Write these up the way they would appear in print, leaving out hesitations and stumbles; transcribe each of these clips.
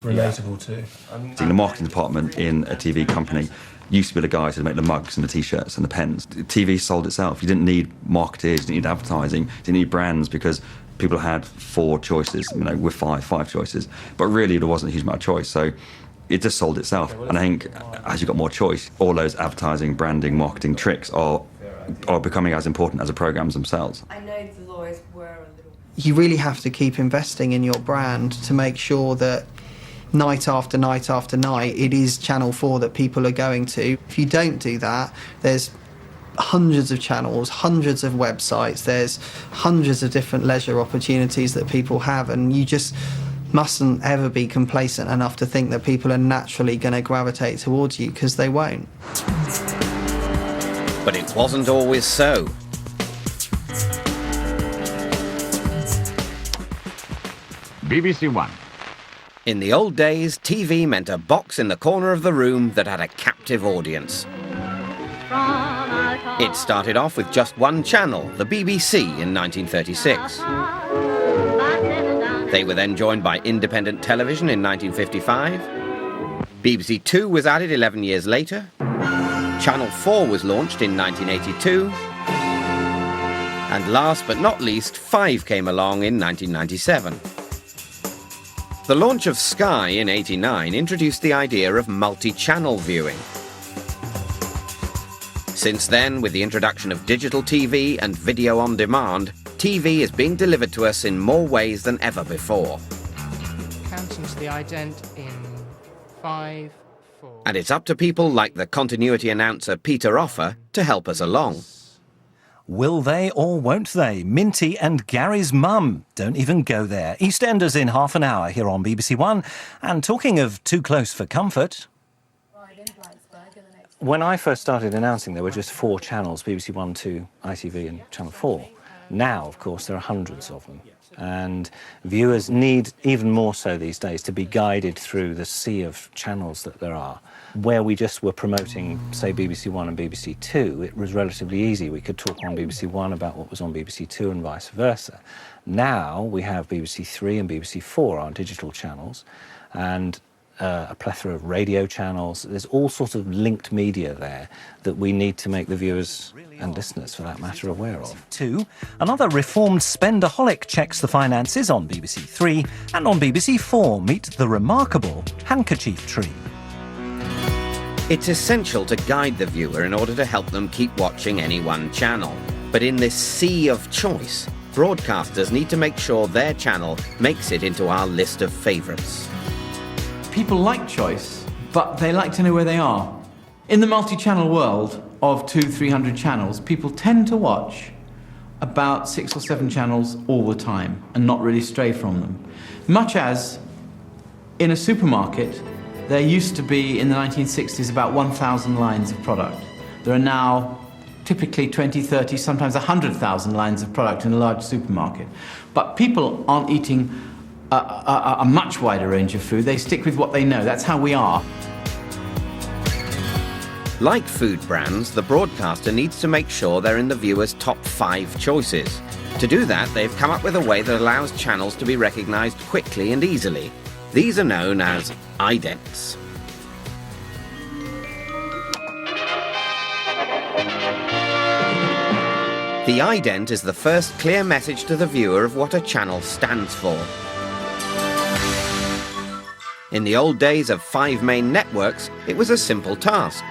relatable to. The marketing department in a TV company used to be the guys who make the mugs and the T-shirts and the pens. TV sold itself. You didn't need marketeers, you didn't need advertising, you didn't need brands, because people had 4 choices, with five choices. But really, there wasn't a huge amount of choice. So it just sold itself. And I think as you've got more choice, all those advertising, branding, marketing tricks are becoming as important as the programmes themselves. I know the lawyers were a little... You really have to keep investing in your brand to make sure that night after night after night, it is Channel 4 that people are going to. If you don't do that, there's hundreds of channels, hundreds of websites, there's hundreds of different leisure opportunities that people have, and you just mustn't ever be complacent enough to think that people are naturally going to gravitate towards you, because they won't. But it wasn't always so. BBC One. In the old days, TV meant a box in the corner of the room that had a captive audience. It started off with just one channel, the BBC, in 1936. They were then joined by independent television in 1955. BBC Two was added 11 years later. Channel 4 was launched in 1982. And last but not least, 5 came along in 1997. The launch of Sky in '89 introduced the idea of multi-channel viewing. Since then, with the introduction of digital TV and video on demand, TV is being delivered to us in more ways than ever before. Counting to the ident in 5, 4... And it's up to people like the continuity announcer Peter Offer to help us along. Will they or won't they? Minty and Gary's mum. Don't even go there. EastEnders in half an hour here on BBC One. And talking of too close for comfort... When I first started announcing, there were just 4 channels, BBC One, 2, ITV and Channel 4. Now, of course, there are hundreds of them. And viewers need, even more so these days, to be guided through the sea of channels that there are. Where we just were promoting, say, BBC One and BBC Two, it was relatively easy. We could talk on BBC One about what was on BBC Two and vice versa. Now we have BBC Three and BBC Four, our digital channels, and a plethora of radio channels. There's all sorts of linked media there that we need to make the viewers and listeners, for that matter, aware of. 2, another reformed spendaholic checks the finances on BBC Three, and on BBC Four, meet the remarkable Handkerchief Tree. It's essential to guide the viewer in order to help them keep watching any one channel. But in this sea of choice, broadcasters need to make sure their channel makes it into our list of favourites. People like choice, but they like to know where they are. In the multi-channel world of 200-300 channels, people tend to watch about 6 or 7 channels all the time and not really stray from them. Much as in a supermarket, there used to be in the 1960s about 1,000 lines of product. There are now typically 20, 30, sometimes 100,000 lines of product in a large supermarket. But people aren't eating a much wider range of food. They stick with what they know. That's how we are. Like food brands, the broadcaster needs to make sure they're in the viewer's top 5 choices. To do that, they've come up with a way that allows channels to be recognised quickly and easily. These are known as idents. The ident is the first clear message to the viewer of what a channel stands for. In the old days of 5 main networks, it was a simple task.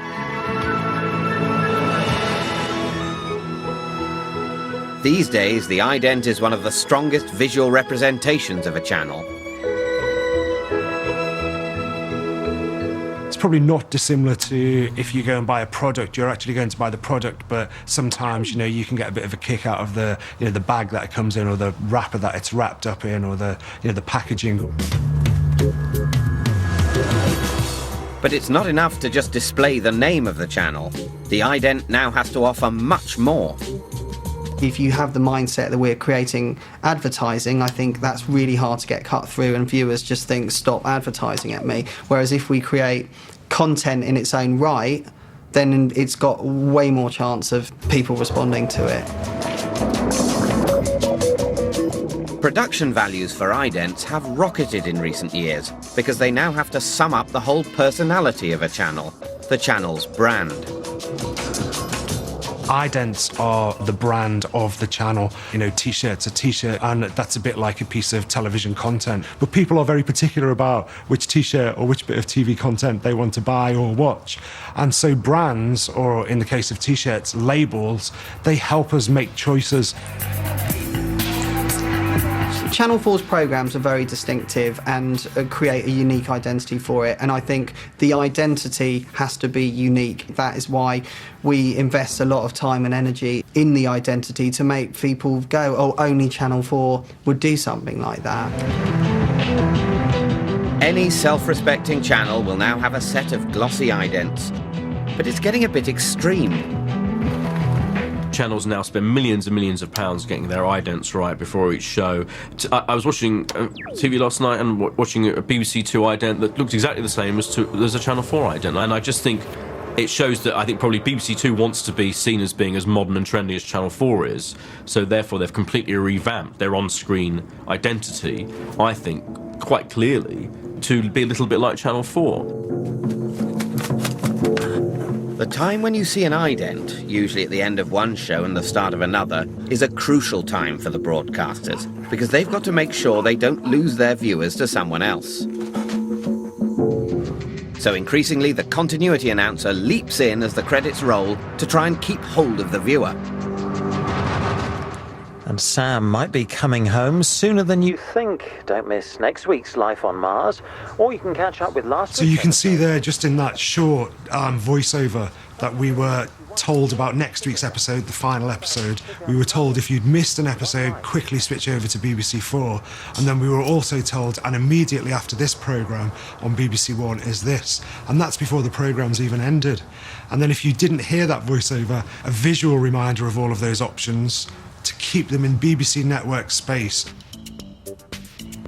These days, the ident is one of the strongest visual representations of a channel. It's probably not dissimilar to if you go and buy a product, you're actually going to buy the product, but sometimes, you can get a bit of a kick out of the, the bag that it comes in, or the wrapper that it's wrapped up in, or the, the packaging. But it's not enough to just display the name of the channel. The ident now has to offer much more. If you have the mindset that we're creating advertising, I think that's really hard to get cut through, and viewers just think, stop advertising at me. Whereas if we create content in its own right, then it's got way more chance of people responding to it. Production values for idents have rocketed in recent years because they now have to sum up the whole personality of a channel, the channel's brand. Idents are the brand of the channel. You know, t-shirt's a t-shirt, and that's a bit like a piece of television content. But people are very particular about which t-shirt or which bit of TV content they want to buy or watch. And so brands, or in the case of t-shirts, labels, they help us make choices. Channel 4's programmes are very distinctive and create a unique identity for it, and I think the identity has to be unique. That is why we invest a lot of time and energy in the identity to make people go, oh, only Channel 4 would do something like that. Any self-respecting channel will now have a set of glossy idents, but it's getting a bit extreme. Channels now spend millions and millions of pounds getting their idents right before each show. I was watching TV last night and watching a BBC 2 ident that looked exactly the same as a Channel 4 ident, and I just think it shows that I think probably BBC 2 wants to be seen as being as modern and trendy as Channel 4 is, so therefore they've completely revamped their on-screen identity, I think, quite clearly, to be a little bit like Channel 4. The time when you see an ident, usually at the end of one show and the start of another, is a crucial time for the broadcasters, because they've got to make sure they don't lose their viewers to someone else. So increasingly, the continuity announcer leaps in as the credits roll to try and keep hold of the viewer. And Sam might be coming home sooner than you think. Don't miss next week's Life on Mars, or you can catch up with last week's. So you can see there, just in that short voiceover, that we were told about next week's episode, the final episode. We were told if you'd missed an episode, quickly switch over to BBC 4. And then we were also told, and immediately after this programme on BBC 1 is this. And that's before the programme's even ended. And then if you didn't hear that voiceover, a visual reminder of all of those options to keep them in BBC network space.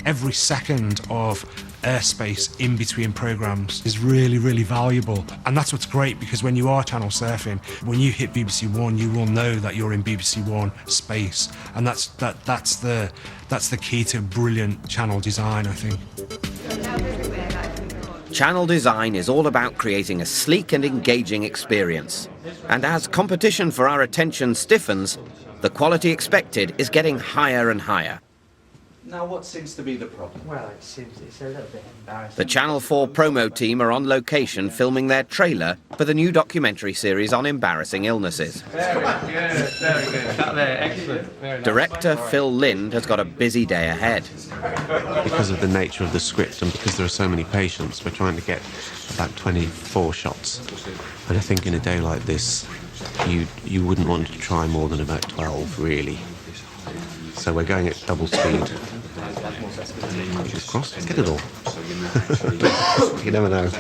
Every second of airspace in between programmes is really, really valuable. And that's what's great, because when you are channel surfing, when you hit BBC 1, you will know that you're in BBC 1 space. And that's the key to brilliant channel design, I think. Channel design is all about creating a sleek and engaging experience. And as competition for our attention stiffens, the quality expected is getting higher and higher. Now, what seems to be the problem? Well, it's a little bit embarrassing. The Channel 4 promo team are on location filming their trailer for the new documentary series on embarrassing illnesses. Very good, very good. That there, excellent. Very nice. Director Phil Lind has got a busy day ahead. Because of the nature of the script and because there are so many patients, we're trying to get about 24 shots. And I think in a day like this, you wouldn't want to try more than about 12, really. So we're going at double speed. Fingers crossed, let's get it all. You never know.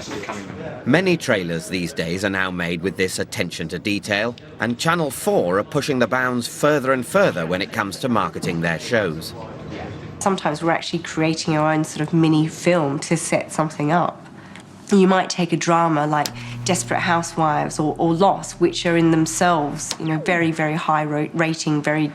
Many trailers these days are now made with this attention to detail, and Channel 4 are pushing the bounds further and further when it comes to marketing their shows. Sometimes we're actually creating our own sort of mini film to set something up. You might take a drama like Desperate Housewives or Lost, which are in themselves, very, very high rating, very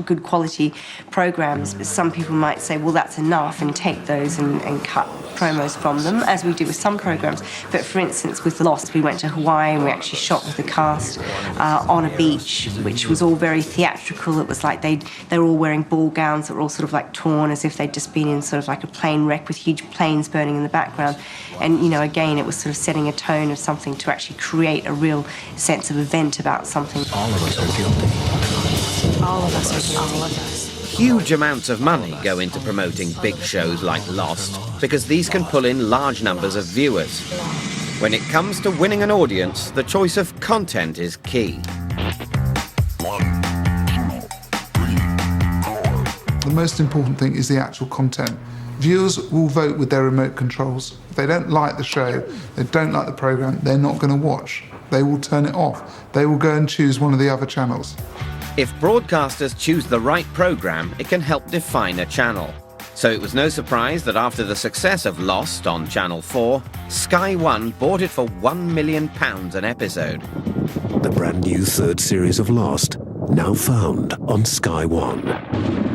good quality programs. But some people might say, well, that's enough, and take those and cut promos from them, as we do with some programs. But for instance, with Lost, we went to Hawaii and we actually shot with the cast on a beach, which was all very theatrical. It was like they were all wearing ball gowns that were all sort of like torn, as if they'd just been in sort of like a plane wreck with huge planes burning in the background. And, again, it was sort of setting a tone of something to actually create a real sense of event about something. All of us are guilty. All of us are guilty. All of us. Huge amounts of money go into promoting big shows like Lost, because these can pull in large numbers of viewers. When it comes to winning an audience, the choice of content is key. The most important thing is the actual content. Viewers will vote with their remote controls. If they don't like the show, they don't like the programme, they're not going to watch. They will turn it off. They will go and choose one of the other channels. If broadcasters choose the right programme, it can help define a channel. So it was no surprise that after the success of Lost on Channel 4, Sky One bought it for £1 million an episode. The brand new third series of Lost, now found on Sky One.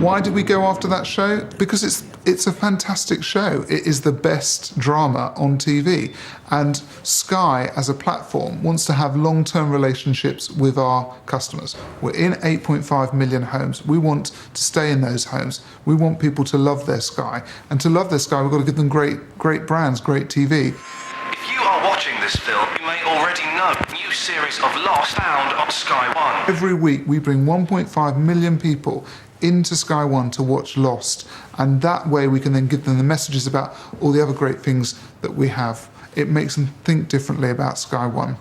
Why did we go after that show? Because it's a fantastic show. It is the best drama on TV. And Sky, as a platform, wants to have long-term relationships with our customers. We're in 8.5 million homes. We want to stay in those homes. We want people to love their Sky. And to love their Sky, we've got to give them great brands, great TV. If you are watching this film, you may already know the new series of Lost found on Sky One. Every week we bring 1.5 million people into Sky One to watch Lost, and that way we can then give them the messages about all the other great things that we have. It makes them think differently about Sky One.